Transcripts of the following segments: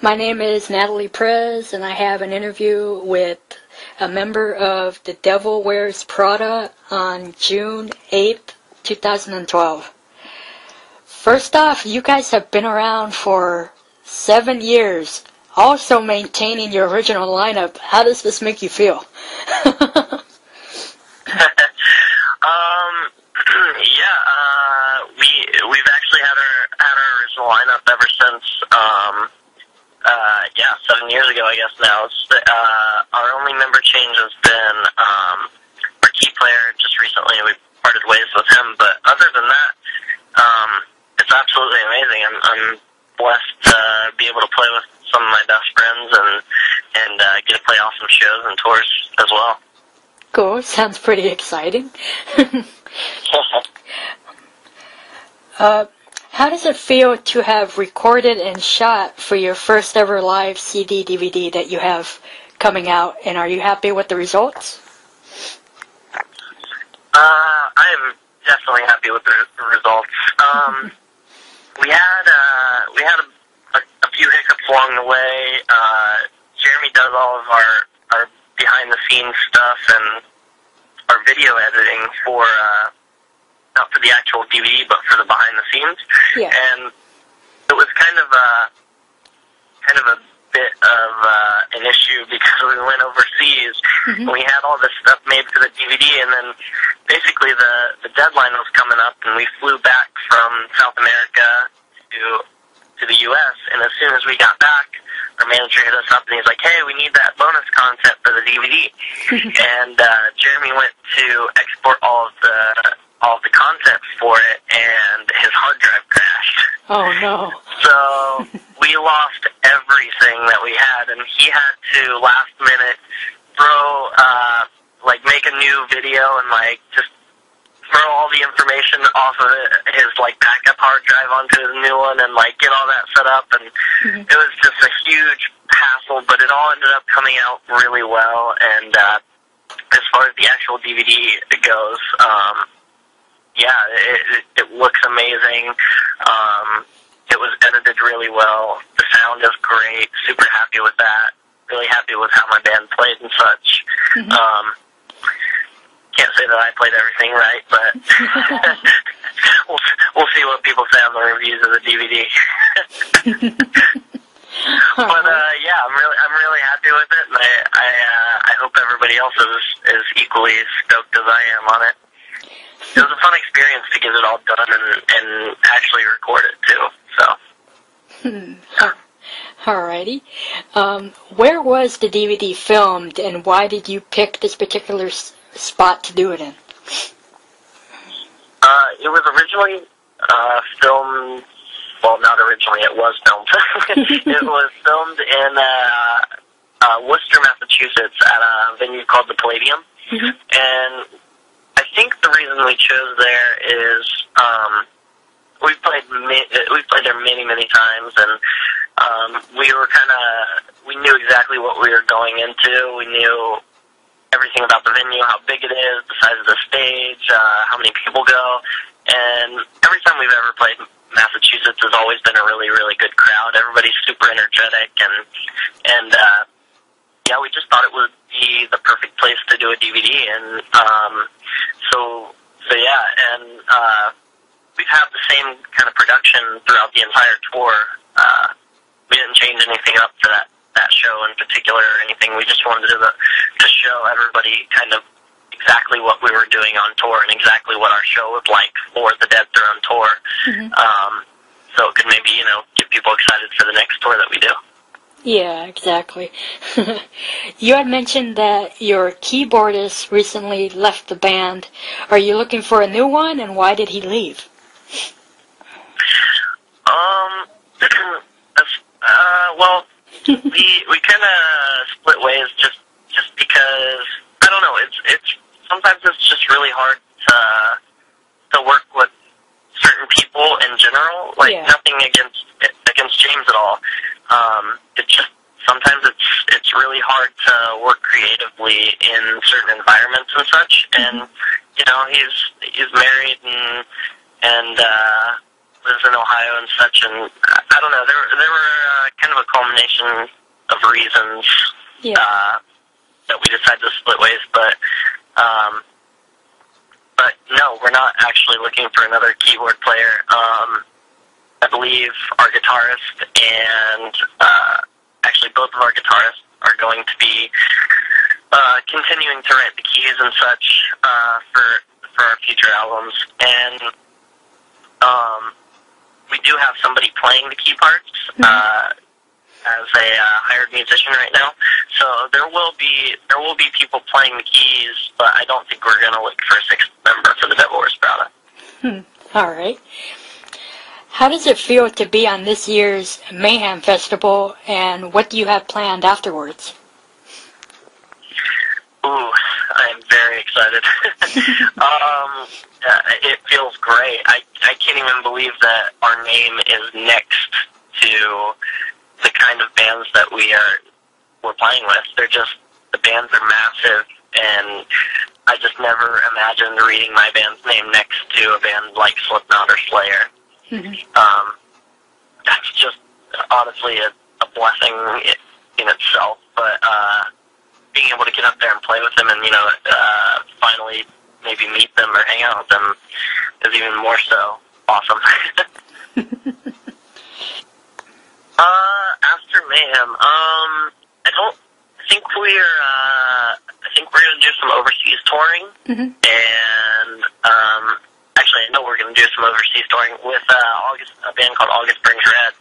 My name is Natalie Prez, and I have an interview with a member of The Devil Wears Prada on June 8th, 2012. First off, you guys have been around for 7 years, also maintaining your original lineup. How does this make you feel? We've actually had our original lineup ever since 7 years ago, I guess now. Our only member change has been our key player just recently. We parted ways with him, but other than that, it's absolutely amazing. I'm blessed to be able to play with some of my best friends and get to play awesome shows and tours as well. Cool, sounds pretty exciting. How does it feel to have recorded and shot for your first ever live CD DVD that you have coming out, and are you happy with the results? I am definitely happy with the results. We had a few hiccups along the way. Jeremy does all of our behind the scenes stuff and our video editing for not for the actual DVD, but for the behind the scenes. Yeah. And it was kind of a bit of an issue because we went overseas. Mm-hmm. We had all this stuff made for the DVD, and then basically the deadline was coming up, and we flew back from South America to the U.S. And as soon as we got back, our manager hit us up, and he's like, "Hey, we need that bonus content for the DVD." And Jeremy went to export all of the content for it, and his hard drive crashed. Oh, no. So we lost everything that we had, and he had to, last minute, make a new video and, just throw all the information off of his, backup hard drive onto his new one and, get all that set up, and it was just a huge hassle, but it all ended up coming out really well, and as far as the actual DVD goes, it looks amazing. It was edited really well. The sound is great. Super happy with that. Really happy with how my band played and such. Mm-hmm. Can't say that I played everything right, but we'll see what people say on the reviews of the DVD. But I'm really happy with it, and I hope everybody else is equally stoked as I am on it. It was a fun experience to get it all done and actually record it too. So. Alrighty. Where was the DVD filmed, and why did you pick this particular spot to do it in? It was originally filmed. Well, not originally. It was filmed. It was filmed in Worcester, Massachusetts, at a venue called the Palladium, and I think the reason we chose there is we've played there many times, and we knew exactly what we were going into. We knew everything about the venue, how big it is, the size of the stage, how many people go, and every time we've ever played Massachusetts has always been a really, really good crowd. Everybody's super energetic, and we just thought it would be the perfect place to do a DVD, and we've had the same kind of production throughout the entire tour. We didn't change anything up for that show in particular or anything. We just wanted to show everybody kind of exactly what we were doing on tour and exactly what our show was like for the Dead Throne tour. Mm-hmm. So it could maybe, get people excited for the next tour that we do. Yeah, exactly. You had mentioned that your keyboardist recently left the band. Are you looking for a new one, and why did he leave? We kind of split ways just because, I don't know, it's sometimes it's just really hard to work with certain people in general, nothing against James at all. It's just sometimes it's really hard to work creatively in certain environments and such. And he's married and lives in Ohio and such, and I don't know, there were kind of a culmination of reasons that we decided to split ways, but no, we're not actually looking for another keyboard player. I believe our guitarist and actually both of our guitarists are going to be continuing to write the keys and such for our future albums, and we do have somebody playing the key parts as a hired musician right now. So there will be people playing the keys, but I don't think we're going to look for a sixth member for the Devil Wears Prada. All right. How does it feel to be on this year's Mayhem Festival, and what do you have planned afterwards? Ooh, I'm very excited. It feels great. I can't even believe that our name is next to the kind of bands that we're playing with. The bands are massive, and I just never imagined reading my band's name next to a band like Slipknot or Slayer. That's just honestly a blessing in itself, but being able to get up there and play with them and, finally maybe meet them or hang out with them is even more so awesome. After Mayhem, I think we're going to do some overseas touring, and actually I know we're going to do some overseas touring with a band called August Brings Red,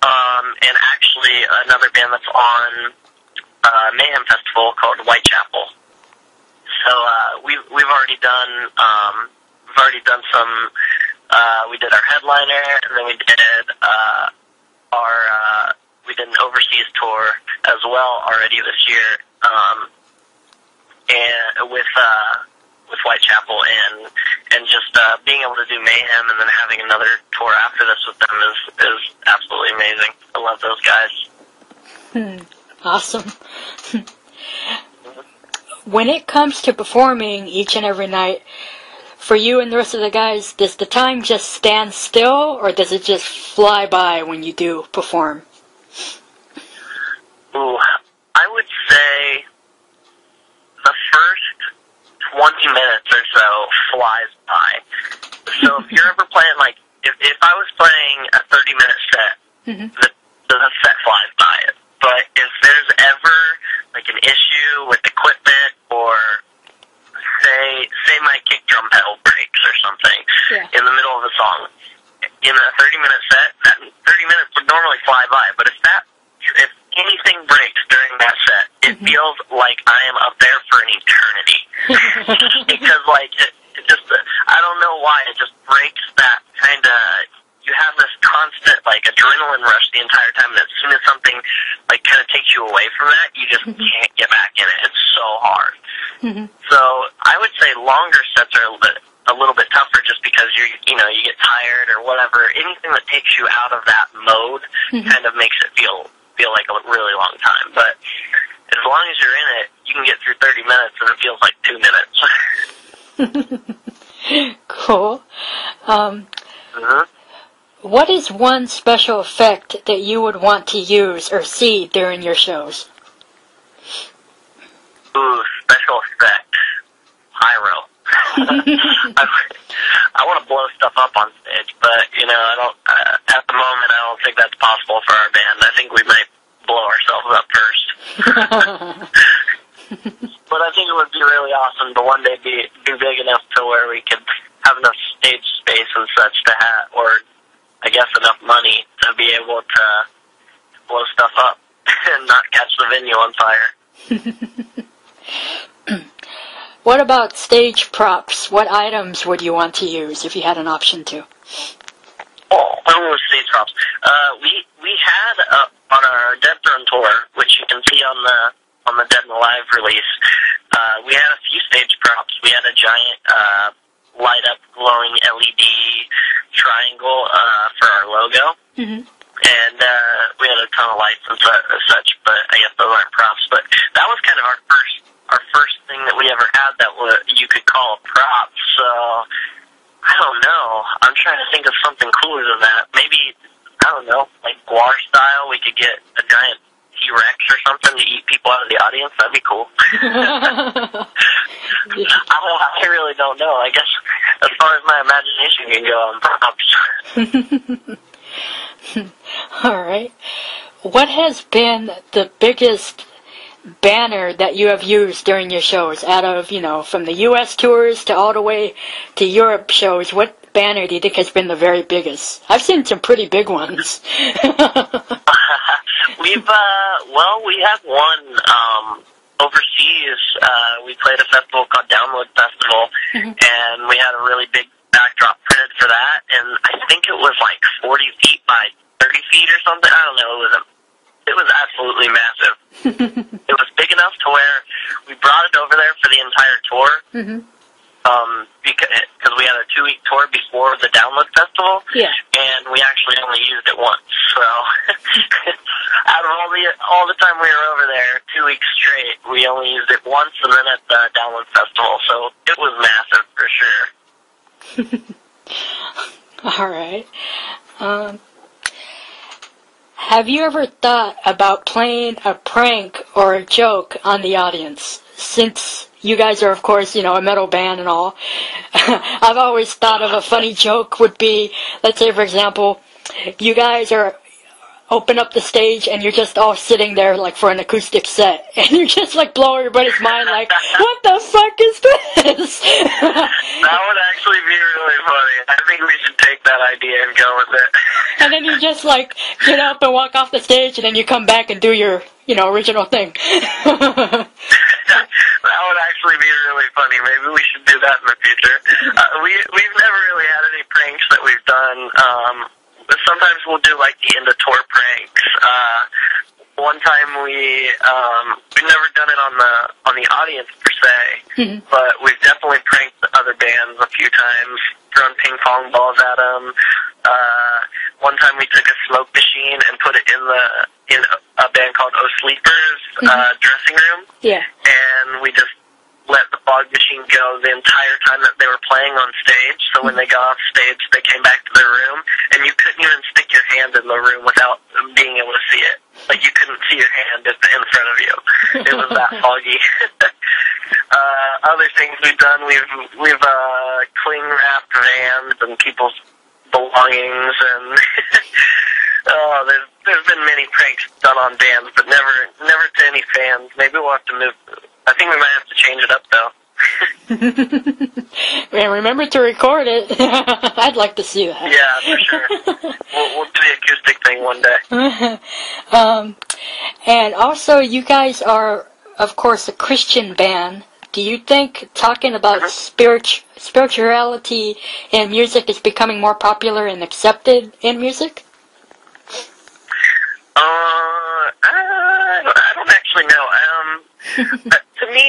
and actually another band that's on Mayhem Festival called Whitechapel. So we've already done some. We did our headliner, and then we did an overseas tour as well already this year, and with Whitechapel, and just being able to do Mayhem and then having another tour after this with them is absolutely amazing. I love those guys. Awesome. When it comes to performing each and every night, for you and the rest of the guys, does the time just stand still, or does it just fly by when you do perform? Ooh, I would say the first 20 minutes or so flies by. So if you're ever playing, like, if I was playing a 30-minute set, the set flies by it. But if there's ever, like, an issue with equipment, or say my kick drum pedal breaks or something in the middle of a song, in a 30-minute set, that 30 minutes would normally fly by. But if anything breaks during that set, it feels like I am up there for an eternity. Because, like, it just, I don't know why, it just breaks that kind of, you have this constant, like, adrenaline rush the entire time, and as soon as something, like, kind of takes you away from that, you just can't get back in it. It's so hard. So I would say longer sets are a little bit tougher, just because you get tired or whatever. Anything that takes you out of that mode kind of makes it feel like a really long time. But as long as you're in it, you can get through 30 minutes, and it feels like 2 minutes. Cool. What is one special effect that you would want to use or see during your shows? Ooh, special effect. Pyro. I want to blow stuff up on stage, but, I don't, at the moment, I don't think that's possible for our band. I think we might blow ourselves up first. But I think it would be really awesome to one day be big enough to where we could have enough stage space and such to have, or I guess enough money to be able to blow stuff up and not catch the venue on fire. What about stage props? What items would you want to use if you had an option to? Stage props. We had on our Dead Throne tour, which you can see on the Dead and Alive release, we had a few stage props. We had a giant light up glowing LED triangle for our logo, and we had a ton of lights and such. But I guess those aren't props. But that was kind of our first thing that we ever had that you could call a prop. So I don't know. I'm trying to think of something cooler than that. Maybe, I don't know, like Guar style, we could get a giant T-Rex or something to eat people out of the audience. That'd be cool. I really don't know. I guess as far as my imagination can go, I'm props. All right. What has been the biggest banner that you have used during your shows? Out of, from the U.S. tours to all the way to Europe shows, what banner do you think has been the very biggest? I've seen some pretty big ones. We had one overseas. We played a festival called Download Festival, and we had a really big backdrop printed for that, and I think it was like 40 feet by 30 feet or something. I don't know. It was absolutely massive. It was big enough to where we brought it over there for the entire tour. Because we had a 2-week tour before the Download Festival, and we actually only used it once. So, out of all the time we were over there, 2 weeks straight, we only used it once, and then at the Download Festival. So it was massive for sure. All right. Have you ever thought about playing a prank or a joke on the audience? Since you guys are, of course, a metal band and all, I've always thought of a funny joke would be, let's say, for example, you guys are open up the stage and you're just all sitting there like for an acoustic set, and you just like blow everybody's mind like, what the fuck is this? That would actually be really funny. I think we should take that idea and go with it. And then you just like get up and walk off the stage, and then you come back and do your original thing. That would actually be really funny. Maybe we should do that in the future. We've never really had any pranks that we've done. Sometimes we'll do like the end of tour pranks. One time we've never done it on the audience per se, but we've definitely pranked other bands a few times, thrown ping pong balls at them. One time we took a smoke machine and put it in a band called Oh Sleepers dressing room. Yeah. And we just let the fog machine go the entire time that they were playing on stage. So when they got off stage, they came back to their room, and you couldn't even stick your hand in the room without being able to see it. Like, you couldn't see your hand in front of you. It was that foggy. Other things we've done, we've cling wrapped vans and people's belongings, and there's been many pranks done on bands, but never to any fans. Maybe we'll have to move. I think we might have to change it up, though. Man, remember to record it. I'd like to see that. Yeah, for sure. We'll do the acoustic thing one day. And also, you guys are, of course, a Christian band. Do you think talking about spirituality in music is becoming more popular and accepted in music? I don't actually know. To me,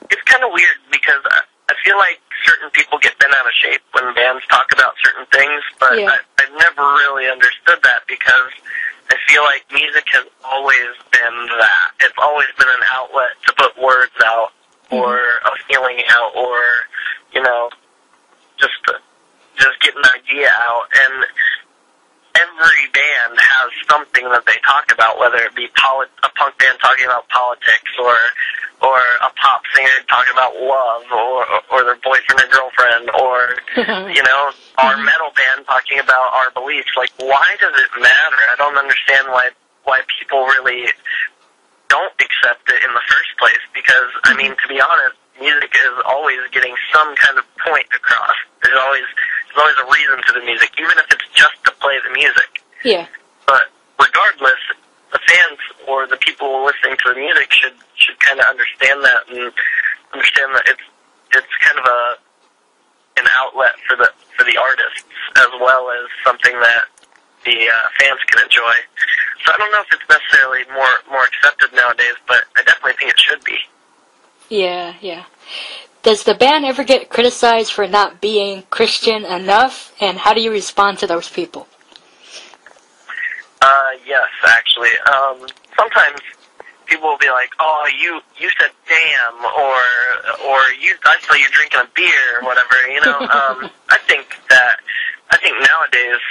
it's kind of weird because I feel like certain people get bent out of shape when bands talk about certain things, but I've never really understood that because I feel like music has always been that. It's always been an outlet to put words out or a feeling out, or just get an idea out. And every band has something that they talk about, whether it be a punk band talking about politics, or a pop singer talking about love, or their boyfriend or girlfriend, or our metal band talking about our beliefs. Like, why does it matter? I don't understand why people really don't accept it in the first place. Because I mean, to be honest, music is always getting some kind of point across. There's always a reason to the music, even if it's just to play the music. Yeah. But regardless, the fans or the people listening to the music should kind of understand that, and understand that it's kind of an outlet for the artists, as well as something that the fans can enjoy. So I don't know if it's necessarily more accepted nowadays, but I definitely think it should be. Yeah, yeah. Does the band ever get criticized for not being Christian enough, and how do you respond to those people? Yes, actually. Sometimes people will be like, "Oh, you said damn," or I saw you drinking a beer, or whatever. I think that I think nowadays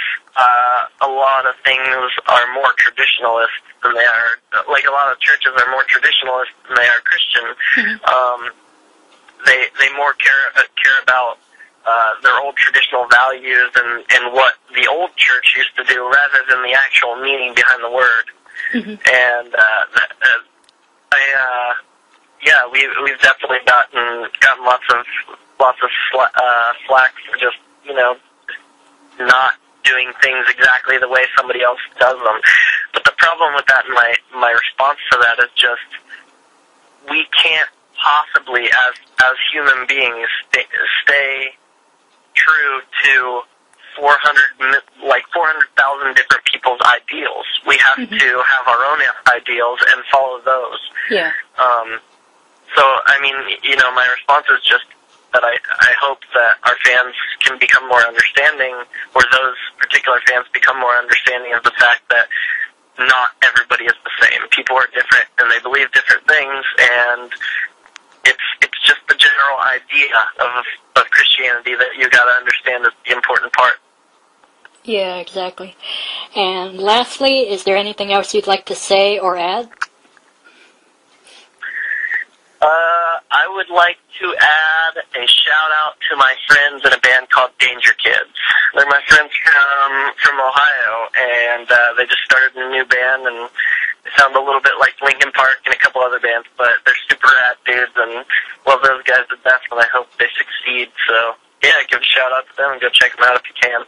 a lot of things are more traditionalist than they are. Like, a lot of churches are more traditionalist than they are Christian. They more care about their old traditional values and what the old church used to do, rather than the actual meaning behind the word. And we've definitely gotten lots of flack for just, you know, not doing things exactly the way somebody else does them. But the problem with that, and my response to that, is just, we can't possibly, as human beings, stay true to 400,000 different people's ideals. We have to have our own ideals and follow those. Yeah. So, I mean, you know, my response is just that I hope that our fans can become more understanding, or those particular fans become more understanding of the fact that not everybody is the same. People are different, and they believe different things, and it's just the general idea of Christianity that you got to understand is the important part. Yeah, exactly. And lastly, is there anything else you'd like to say or add? I would like to add a shout-out to my friends in a band called Danger Kids. They're my friends from Ohio, and they just started a new band, and they sound a little bit like Linkin Park and a couple other bands, but they're super rad dudes, and love those guys to death, and I hope they succeed. So, yeah, give a shout-out to them and go check them out if you can.